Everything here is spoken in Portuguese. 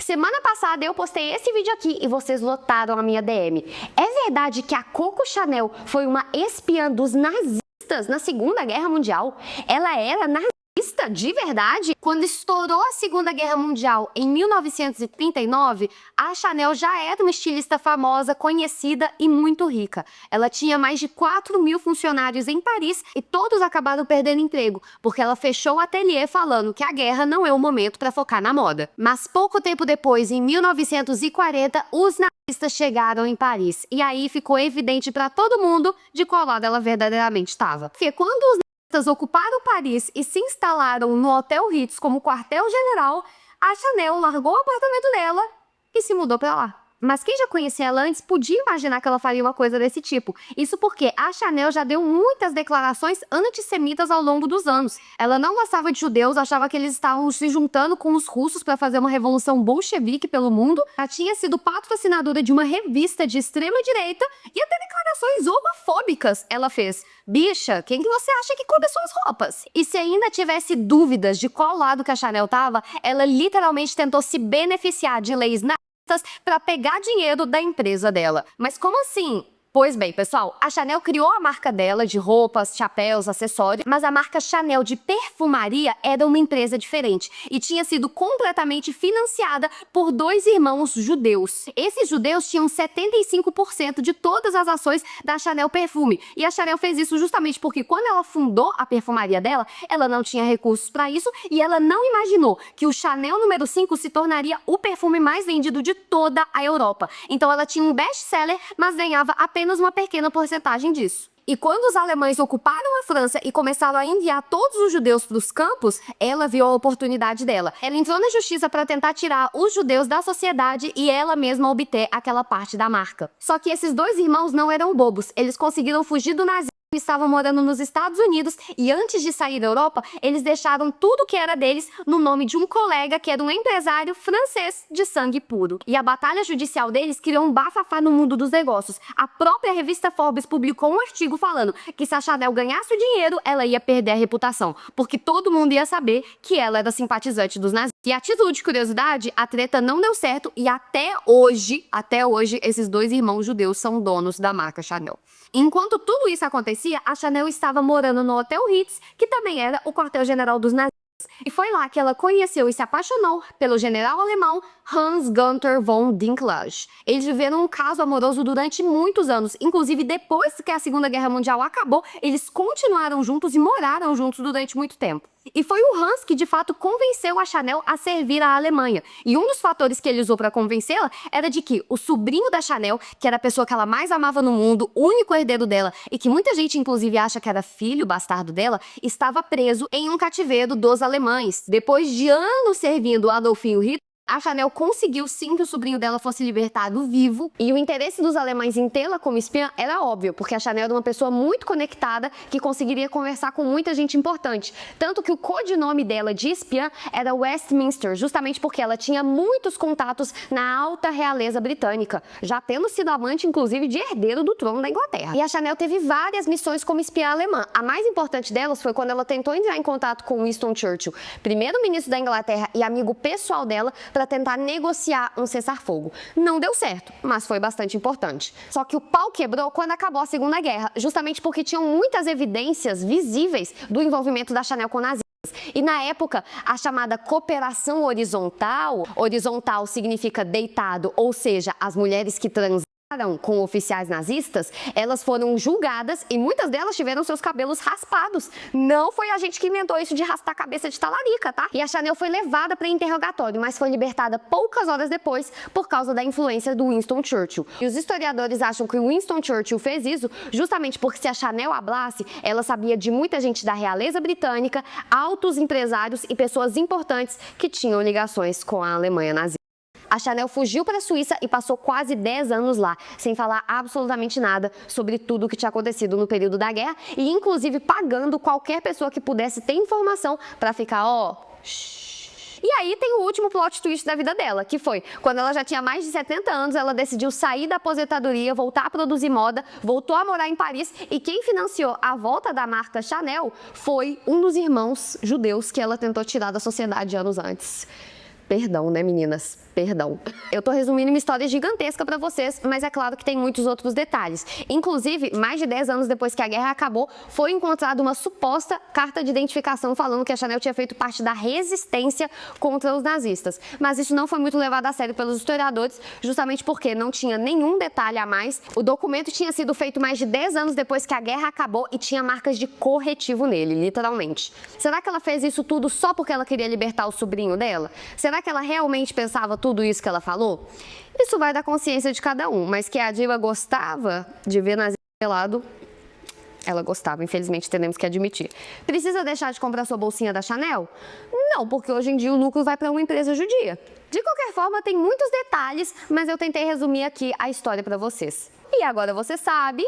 Semana passada eu postei esse vídeo aqui e vocês lotaram a minha DM. É verdade que a Coco Chanel foi uma espiã dos nazistas na Segunda Guerra Mundial? Ela era nazista de verdade? Quando estourou a Segunda Guerra Mundial em 1939, a Chanel já era uma estilista famosa, conhecida e muito rica. Ela tinha mais de 4.000 funcionários em Paris e todos acabaram perdendo emprego, porque ela fechou o ateliê falando que a guerra não é o momento para focar na moda. Mas pouco tempo depois, em 1940, os nazistas chegaram em Paris e aí ficou evidente para todo mundo de qual lado ela verdadeiramente estava. Porque quando os nazistas ocuparam Paris e se instalaram no Hotel Ritz como quartel-general, a Chanel largou o apartamento dela e se mudou para lá. Mas quem já conhecia ela antes podia imaginar que ela faria uma coisa desse tipo. Isso porque a Chanel já deu muitas declarações antissemitas ao longo dos anos. Ela não gostava de judeus, achava que eles estavam se juntando com os russos para fazer uma revolução bolchevique pelo mundo. Ela tinha sido patrocinadora de uma revista de extrema-direita e até declarações homofóbicas ela fez. Bicha, quem que você acha que coube suas roupas? E se ainda tivesse dúvidas de qual lado que a Chanel tava, ela literalmente tentou se beneficiar de leis para pegar dinheiro da empresa dela. Mas como assim? Pois bem, pessoal, a Chanel criou a marca dela de roupas, chapéus, acessórios, mas a marca Chanel de perfumaria era uma empresa diferente e tinha sido completamente financiada por dois irmãos judeus. Esses judeus tinham 75% de todas as ações da Chanel Perfume, e a Chanel fez isso justamente porque quando ela fundou a perfumaria dela, ela não tinha recursos para isso e ela não imaginou que o Chanel número 5 se tornaria o perfume mais vendido de toda a Europa. Então ela tinha um best-seller, mas ganhava apenas uma pequena porcentagem disso. E quando os alemães ocuparam a França e começaram a enviar todos os judeus para os campos, ela viu a oportunidade dela. Ela entrou na justiça para tentar tirar os judeus da sociedade e ela mesma obter aquela parte da marca. Só que esses dois irmãos não eram bobos, eles conseguiram fugir do nazismo. Estavam morando nos Estados Unidos e antes de sair da Europa, eles deixaram tudo que era deles no nome de um colega que era um empresário francês de sangue puro. E a batalha judicial deles criou um bafafá no mundo dos negócios. A própria revista Forbes publicou um artigo falando que se a Chanel ganhasse o dinheiro, ela ia perder a reputação, porque todo mundo ia saber que ela era simpatizante dos nazistas. E a título de curiosidade, a treta não deu certo e até hoje, esses dois irmãos judeus são donos da marca Chanel. Enquanto tudo isso acontecia, a Chanel estava morando no Hotel Ritz, que também era o quartel-general dos nazistas. E foi lá que ela conheceu e se apaixonou pelo general alemão Hans Gunther von Dinklage. Eles viveram um caso amoroso durante muitos anos, inclusive depois que a Segunda Guerra Mundial acabou, eles continuaram juntos e moraram juntos durante muito tempo. E foi o Hans que de fato convenceu a Chanel a servir a Alemanha. E um dos fatores que ele usou para convencê-la era de que o sobrinho da Chanel, que era a pessoa que ela mais amava no mundo, o único herdeiro dela, e que muita gente inclusive acha que era filho bastardo dela, estava preso em um cativeiro dos alemães. Depois de anos servindo Adolfinho Hitler, a Chanel conseguiu sim que o sobrinho dela fosse libertado vivo, e o interesse dos alemães em tê-la como espiã era óbvio, porque a Chanel era uma pessoa muito conectada que conseguiria conversar com muita gente importante. Tanto que o codinome dela de espiã era Westminster, justamente porque ela tinha muitos contatos na alta realeza britânica, já tendo sido amante inclusive de herdeiro do trono da Inglaterra. E a Chanel teve várias missões como espiã alemã. A mais importante delas foi quando ela tentou entrar em contato com Winston Churchill, primeiro-ministro da Inglaterra e amigo pessoal dela, para tentar negociar um cessar-fogo. Não deu certo, mas foi bastante importante. Só que o pau quebrou quando acabou a Segunda Guerra, justamente porque tinham muitas evidências visíveis do envolvimento da Chanel com nazistas. E na época, a chamada cooperação horizontal significa deitado, ou seja, as mulheres que transaram com oficiais nazistas, elas foram julgadas e muitas delas tiveram seus cabelos raspados. Não foi a gente que inventou isso de raspar a cabeça de talarica, tá? E a Chanel foi levada para interrogatório, mas foi libertada poucas horas depois por causa da influência do Winston Churchill. E os historiadores acham que o Winston Churchill fez isso justamente porque se a Chanel hablasse, ela sabia de muita gente da realeza britânica, altos empresários e pessoas importantes que tinham ligações com a Alemanha nazista. A Chanel fugiu para a Suíça e passou quase 10 anos lá, sem falar absolutamente nada sobre tudo o que tinha acontecido no período da guerra e inclusive pagando qualquer pessoa que pudesse ter informação para ficar, E aí tem o último plot twist da vida dela, que foi quando ela já tinha mais de 70 anos, ela decidiu sair da aposentadoria, voltar a produzir moda, voltou a morar em Paris e quem financiou a volta da marca Chanel foi um dos irmãos judeus que ela tentou tirar da sociedade anos antes. Perdão, né, meninas? Perdão. Eu tô resumindo uma história gigantesca pra vocês, mas é claro que tem muitos outros detalhes. Inclusive, mais de 10 anos depois que a guerra acabou, foi encontrada uma suposta carta de identificação falando que a Chanel tinha feito parte da resistência contra os nazistas. Mas isso não foi muito levado a sério pelos historiadores, justamente porque não tinha nenhum detalhe a mais. O documento tinha sido feito mais de 10 anos depois que a guerra acabou e tinha marcas de corretivo nele, literalmente. Será que ela fez isso tudo só porque ela queria libertar o sobrinho dela? Será que ela realmente pensava tudo isso que ela falou? Isso vai da consciência de cada um, mas que a diva gostava de ver nazista pelado, ela gostava, infelizmente temos que admitir. Precisa deixar de comprar sua bolsinha da Chanel? Não, porque hoje em dia o lucro vai para uma empresa judia. De qualquer forma, tem muitos detalhes, mas eu tentei resumir aqui a história para vocês. E agora você sabe